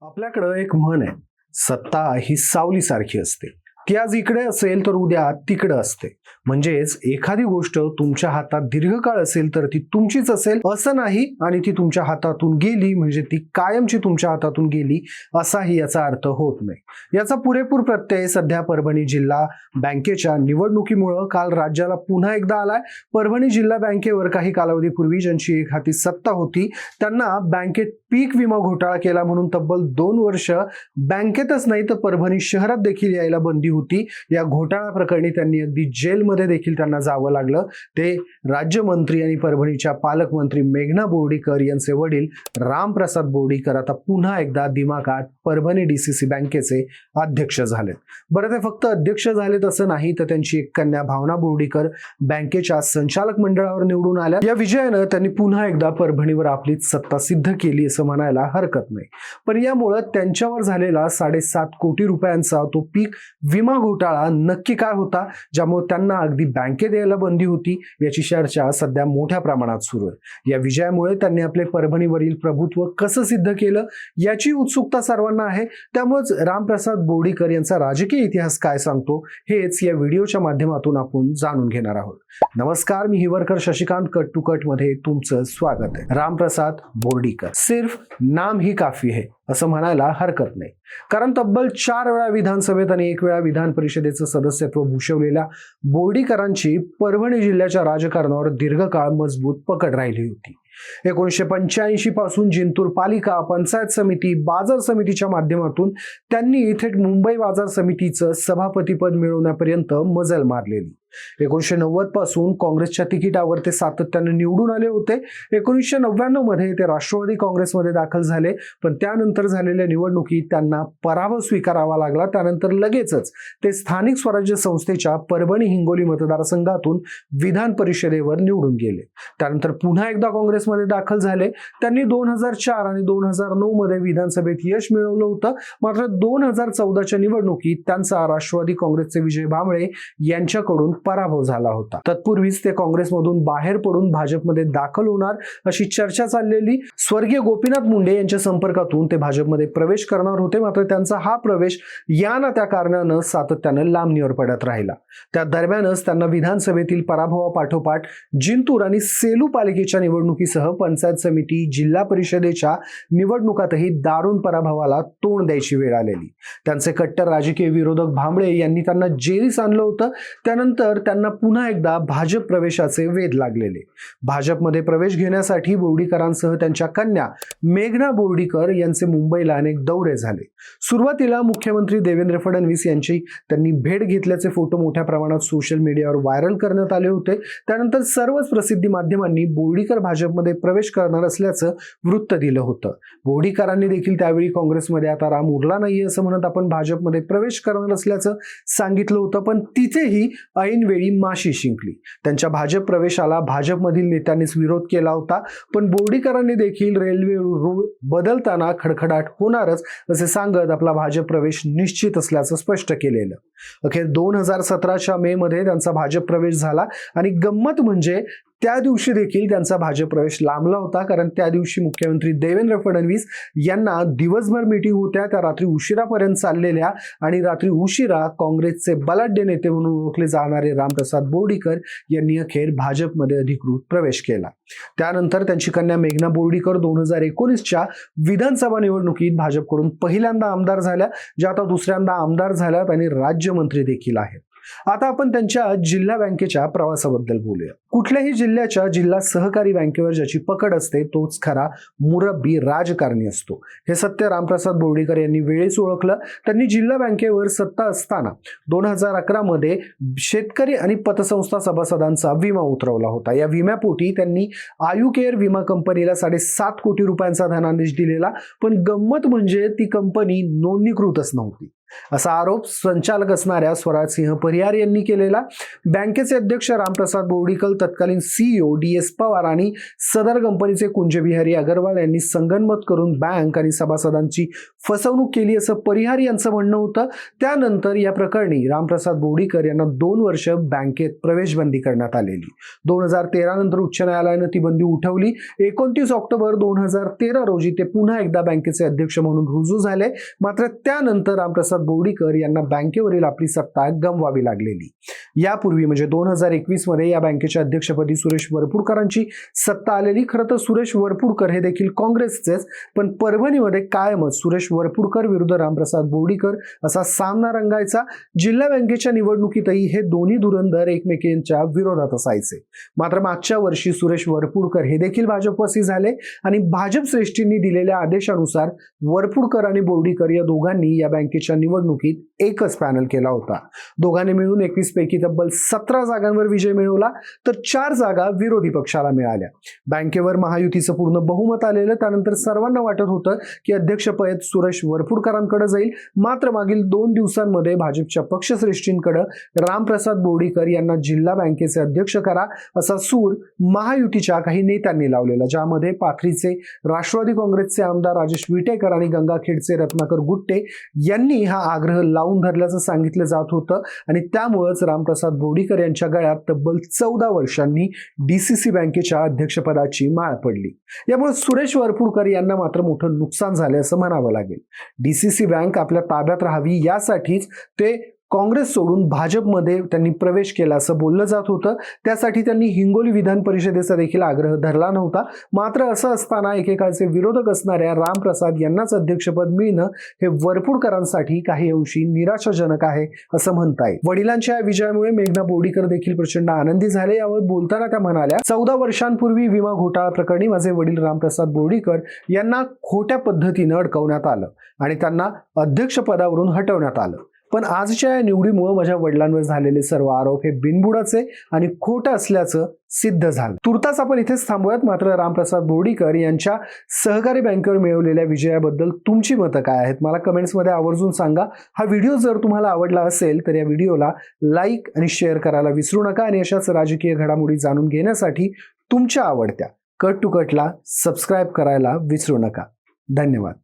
आपल्याकडं एक म्हण आहे, सत्ता ही सावलीसारखी असते. ती आज इकडे असेल तर उद्या तिकडे असते. म्हणजेच एखादी गोष्ट तुमच्या हातात दीर्घकाळ असेल तर ती तुमचीच असेल असं नाही, आणि ती तुमच्या हातातून गेली म्हणजे ती कायमची तुमच्या हातातून गेली असाही याचा अर्थ होत नाही. याचा पुरेपूर प्रत्यय सध्या परभणी जिल्हा बँकेच्या निवडणुकीमुळे काल राज्याला पुन्हा एकदा आलाय. परभणी जिल्हा बँकेवर काही कालावधीपूर्वी ज्यांची एक हाती सत्ता होती त्यांना बँकेत पीक विमा घोटाळा केला म्हणून तब्बल 2 वर्ष बँकेतच नाही तर परभणी शहरात देखील यायला बंदी होती. या घोटाळा प्रकरणी त्यांनी अगदी जेलमध्ये देखील त्यांना जावं लागलं. ते राज्यमंत्री आणि परभणीच्या पालकमंत्री मेघना बोर्डीकर यांचे वडील रामप्रसाद बोर्डीकर आता पुन्हा एकदा दिमागात परभणी डीसीसी बँकेचे अध्यक्ष झालेत. बरं, ते फक्त अध्यक्ष झालेत असं नाही तर त्यांची एक कन्या भावना बोर्डीकर बँकेच्या संचालक मंडळावर निवडून आल्या. या विजयानं त्यांनी पुन्हा एकदा परभणीवर आपलीच सत्ता सिद्ध केली असं म्हणायला हरकत नाही. पण यामुळे त्यांच्यावर झालेला 7.5 कोटी रुपयांचा तो पीक विमा घोटाळा नक्की काय होता, ज्यामुळे त्यांना अगदी बँकेत यायला बंदी होती, याची चर्चा सध्या मोठ्या प्रमाणात सुरू आहे. या विजयामुळे त्यांनी आपले परभणीवरील प्रभुत्व कसं सिद्ध केलं याची उत्सुकता सर्वांना आहे. त्यामुळेच रामप्रसाद बोर्डीकर यांचा राजकीय इतिहास काय सांगतो हेच या व्हिडिओच्या माध्यमातून आपण जाणून घेणार आहोत. नमस्कार, मी Hiwarkar Shashikant. Cut to cut मध्ये तुमचं स्वागत आहे. रामप्रसाद बोर्डीकर, सिर्फ नाम ही काफी है असं म्हणायला हरकत नाही. कारण तब्बल 4 वेळा विधानसभेत आणि 1 वेळा विधान परिषदेचं सदस्यत्व भूषवलेल्या बोर्डीकरांची परभणी जिल्ह्याच्या राजकारणावर दीर्घकाळ मजबूत पकड राहिली होती. 1985 पासून जिंतूर पालिका, पंचायत समिती, बाजार समितीच्या माध्यमातून त्यांनी थेट मुंबई बाजार समितीचं सभापतीपद मिळवण्यापर्यंत मजल मारलेली. 1990 पासून काँग्रेसच्या तिकिटावर ते सातत्याने निवडून आले होते. 1999 मध्ये ते राष्ट्रवादी काँग्रेसमध्ये दाखल झाले, पण त्यानंतर झालेल्या निवडणुकीत त्यांना पराभव स्वीकारावा लागला. त्यानंतर लगेचच ते स्थानिक स्वराज्य संस्थेच्या परभणी हिंगोली मतदारसंघातून विधान परिषदेवर निवडून गेले. त्यानंतर पुन्हा एकदा काँग्रेसमध्ये दाखल झाले. त्यांनी 2004 आणि 2009 मध्ये विधानसभेत यश मिळवलं होतं. मात्र 2014च्या निवडणुकीत त्यांचा राष्ट्रवादी काँग्रेसचे विजय भांबळे यांच्याकडून पराभव झाला होता. तत्पूर्वीच ते काँग्रेसमधून बाहेर पडून भाजपमध्ये दाखल होणार अशी चर्चा चाललेली. स्वर्गीय गोपीनाथ मुंडे यांच्या संपर्कातून ते भाजपमध्ये प्रवेश करणार होते. मात्र त्यांचा हा प्रवेश या ना त्या कारणानं सातत्यानं लांबणीवर पडत राहिला. त्या दरम्यानच त्यांना विधानसभेतील पराभवापाठोपाठ जिंतूर आणि सेलू पालिकेच्या निवडणुकीसह पंचायत समिती, जिल्हा परिषदेच्या निवडणुकातही दारुण पराभवाला तोंड द्यायची वेळ आलेली. त्यांचे कट्टर राजकीय विरोधक भांबळे यांनी त्यांना जेरीस आणलं होतं. त्यानंतर त्यांना पुन्हा एकदा भाजप प्रवेशाचे वेध लागलेले. भाजपमध्ये प्रवेश घेण्यासाठी बोर्डीकरांसह त्यांच्या कन्या मेघना बोर्डीकर यांचे मुंबईला अनेक दौरे झाले. सुरुवातीला मुख्यमंत्री देवेंद्र फडणवीस यांची त्यांनी भेट घेतल्याचे फोटो मोठ्या प्रमाणात सोशल मीडियावर व्हायरल करण्यात आले होते. त्यानंतर सर्वच प्रसिद्धी माध्यमांनी बोर्डीकर भाजपमध्ये प्रवेश करणार असल्याचं वृत्त दिलं होतं. बोर्डीकरांनी देखील त्यावेळी काँग्रेसमध्ये आता राम उरला नाहीये असं म्हणत आपण भाजपमध्ये प्रवेश करणार असल्याचं सांगितलं होतं. पण तिथेही ऐनवेळी माशी शिंकली. त्यांच्या भाजप प्रवेशाला भाजपमधील नेत्यांनीच विरोध केला होता. पण बोर्डीकरांनी देखील रेल्वे रूळ बदलताना खडखडाट होणारच असे सांगत आपला भाजप प्रवेश निश्चित असल्याचं स्पष्ट केलेलं. अखेर 2017च्या मे मध्ये त्यांचा भाजप प्रवेश झाला आणि गंमत म्हणजे त्या दिवशी देखील त्यांचा भाजप प्रवेश लांबला होता. कारण त्या दिवशी मुख्यमंत्री देवेंद्र फडणवीस यांना दिवसभर मीटिंग होत्या, त्या रात्री उशिरापर्यंत चाललेल्या, आणि रात्री उशिरा काँग्रेसचे बलाढ्य नेते म्हणून ओळखले जाणारे रामप्रसाद बोर्डीकर यांनी अखेर भाजपमध्ये अधिकृत प्रवेश केला. त्यानंतर त्यांची कन्या मेघना बोर्डीकर 2019च्या विधानसभा निवडणुकीत भाजपकडून पहिल्यांदा आमदार झाल्या, ज्या आता दुसऱ्यांदा आमदार झाल्यात आणि राज्यमंत्री देखील आहेत. आता आपण त्यांच्या जिल्हा बँकेच्या प्रवासाबद्दल बोलूया. कुठल्याही जिल्ह्याच्या जिल्हा सहकारी बँकेवर ज्याची पकड असते तोच खरा मुरब्बी राजकारणी असतो. हे सत्य रामप्रसाद बोर्डीकर यांनी वेळीच ओळखलं. त्यांनी जिल्हा बँकेवर सत्ता असताना 2011 मध्ये शेतकरी आणि पतसंस्था सभासदांचा विमा उतरवला होता. या विम्यापोटी त्यांनी आयुकेअर विमा कंपनीला 7.5 कोटी रुपयांचा धनादेश दिलेला. पण गंमत म्हणजे ती कंपनी नोंदणीकृतच नव्हती. असा आरोप संचालक असणाऱ्या स्वराजसिंह परिहार यांनी केलेला. बँकेचे अध्यक्ष रामप्रसाद बोर्डीकर, तत्कालीन CEO DS पवार आणि सदर कंपनीचे कुंजबिहारी अग्रवाल यांनी संगनमत करून बँक आणि सभासदांची फसवणूक केली असं परिहार यांचं म्हणणं होतं. त्यानंतर या प्रकरणी रामप्रसाद बोर्डीकर यांना 2 वर्ष बँकेत प्रवेशबंदी करण्यात आलेली. 2013 नंतर उच्च न्यायालयानं ती बंदी उठवली. 29 ऑक्टोबर 2013 रोजी ते पुन्हा एकदा बँकेचे अध्यक्ष म्हणून रुजू झाले. मात्र त्यानंतर रामप्रसाद बोर्डीकर यांना बँकेवरील आपली सत्ता गमवावी लागलेली. यापूर्वी म्हणजे 2021 मध्ये या बँकेच्या अध्यक्षपदी सुरेश वरपुडकरांची सत्ता आलेली. खरं तर सुरेश वरपुडकर हे देखील काँग्रेसचेच, पण परभणीमध्ये कायमच सुरेश वरपुडकर विरुद्ध रामप्रसाद बोर्डीकर असा सामना रंगायचा. जिल्हा बँकेच्या निवडणुकीतही हे दोन्ही धुरंधर एकमेकांच्या विरोधात असायचे. मात्र मागच्या वर्षी सुरेश वरपुडकर हे देखील भाजपवासी झाले आणि भाजप श्रेष्ठींनी दिलेल्या आदेशानुसार वरपुडकर आणि बोर्डीकर या दोघांनी या बँकेच्या निवडणुकीत एकच पॅनल केला होता. दोघांनी मिळून 21 पैकी तब्बल 17 जागांवर विजय मिळवला, तर 4 जागा विरोधी पक्षाला मिळाल्या. बँकेवर महायुतीचं पूर्ण बहुमत आलेलं. त्यानंतर सर्वांना वाटत होतं की अध्यक्षपद सुरेश वरपुडकरांकडे जाईल. मात्र मागील 2 दिवसांमध्ये भाजपच्या पक्षश्रेष्ठींकडे रामप्रसाद बोर्डीकर यांना जिल्हा बँकेचे अध्यक्ष करा असा सूर महायुतीच्या काही नेत्यांनी लावलेला, ज्यामध्ये पाथरीचे राष्ट्रवादी काँग्रेसचे आमदार राजेश विटेकर आणि गंगाखेडचे रत्नाकर गुट्टे यांनी हा आग्रह लावून धरल्याचं सांगितलं जात होतं. आणि त्यामुळेच रामप्रसाद बोर्डीकर यांच्या गळ्यात तब्बल 14 वर्षांनी DCC बँकेच्या अध्यक्षपदाची माळ पडली. यामुळे सुरेश वरपुडकर यांना मात्र मोठं नुकसान झाले असं म्हणावं लागेल. DCC बँक आपल्या ताब्यात राहावी यासाठीच ते काँग्रेस सोडून भाजपमध्ये त्यांनी प्रवेश केला असं बोललं जात होतं. त्यासाठी त्यांनी हिंगोली विधान परिषदेचा देखील आग्रह धरला नव्हता. मात्र असं असताना एकेकाळचे विरोधक असणाऱ्या रामप्रसाद यांनाच अध्यक्षपद मिळणं हे वरपुडकरांसाठी काही अंशी निराशाजनक आहे असं म्हणता येईल. वडिलांच्या या विजयामुळे मेघना बोर्डीकर देखील प्रचंड आनंदी झाले. यावर बोलताना त्या म्हणाल्या, 14 वर्षांपूर्वी विमा घोटाळा प्रकरणी माझे वडील रामप्रसाद बोर्डीकर यांना खोट्या पद्धतीनं अडकवण्यात आलं आणि त्यांना अध्यक्षपदावरून हटवण्यात आलं. पण आजच्या या निवडीमुळे माझ्या वडिलांवर झालेले सर्व आरोप हे बिनबुडाचे आणि खोटं असल्याचं सिद्ध झालं. तुर्तास आपण इथेच थांबूयात. मात्र रामप्रसाद बोर्डीकर यांच्या सहकारी बँकेवर मिळवलेल्या विजयाबद्दल तुमची मतं काय आहेत मला कमेंट्समध्ये आवर्जून सांगा. हा व्हिडिओ जर तुम्हाला आवडला असेल तर या व्हिडिओला लाईक आणि शेअर करायला विसरू नका. आणि अशाच राजकीय घडामोडी जाणून घेण्यासाठी तुमच्या आवडत्या कट टू कटला सबस्क्राईब करायला विसरू नका. धन्यवाद.